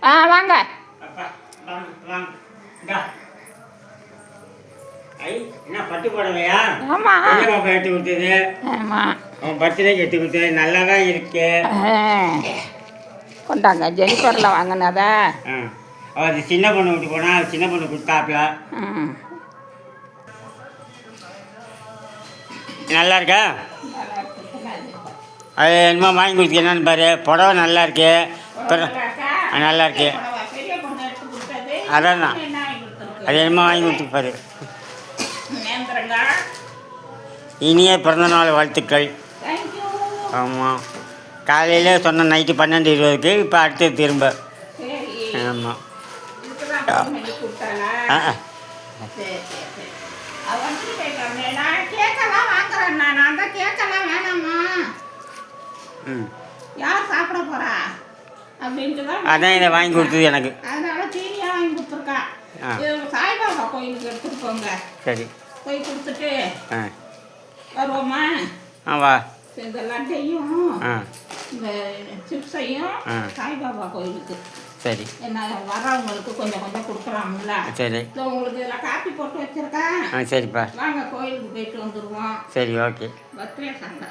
ஆ வாங்க. என்ன பட்டு புடவையா? ஆமாம். பாப்பா எடுத்து கொடுத்தது. ஆமாம். அவன் பர்த்டேக்கு எடுத்து கொடுத்தது. நல்லா தான் இருக்கு. கொண்டாங்க ஜெனிஃபரில் வாங்கினதா. அது சின்ன பொண்ணு விட்டு போனா சின்ன பொண்ணு கொடுத்தாப்ல. நல்லா இருக்கா? அது என்னமோ வாங்கி கொடுத்து என்னன்னு பாரு. புடவை நல்லா இருக்கு. நல்லா இருக்கு. அதான் அது என்னமோ வாங்கி கொடுத்து பாரு. இனிய பிறந்தநாள் வாழ்த்துக்கள். ஆமாம், காலையில் சொன்ன நைட்டு 12:20க்கு. இப்போ அடுத்து திரும்ப. ஆமாம். யார் சாப்பிட போறா அப்படின்ட்டு அதான் இதை வாங்கி கொடுத்தது எனக்கு. அதனால தீனியாக வாங்கி கொடுத்துருக்கா. சாய்பாபா கோயிலுக்கு எடுத்துட்டு போங்க. சரி, போய் கொடுத்துட்டு வருவோமா? வா. இந்த லட்டையும் இந்த சிப்ஸையும் சாய்பாபா கோயிலுக்கு. சரி, என்ன வர்றவங்களுக்கு கொஞ்சம் கொஞ்சம் கொடுக்கலாம்ல. சரி, உங்களுக்கு இதில் காப்பி போட்டு வச்சிருக்கேன். சரிப்பா. வாங்க கோயிலுக்கு போயிட்டு வந்துடுவோம். சரி, ஓகே. பர்த்டே சண்டை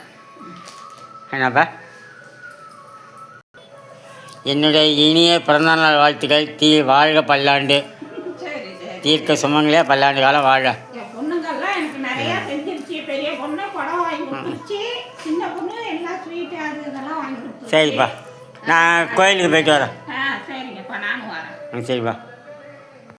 என்னப்பா? என்னுடைய இனிய பிறந்தநாள் வாழ்த்துக்கள். வாழ்க பல்லாண்டு. சரி சரி. தீர்க்க சுமங்களே பல்லாண்டு காலம் வாழ. என் பொண்ணுங்கள்லாம் எனக்கு நிறையா செஞ்சிருச்சு. பெரிய பொண்ணு புடவை வாங்கி கொடுத்துருச்சு. சின்ன பொண்ணு எல்லாம் ஸ்வீட்டு அது இதெல்லாம் வாங்கி கொடுத்துருச்சு. சரிப்பா, நான் கோயிலுக்கு போயிட்டு வரேன். சரிங்கப்பா, நானும் வரேன். சரிப்பா.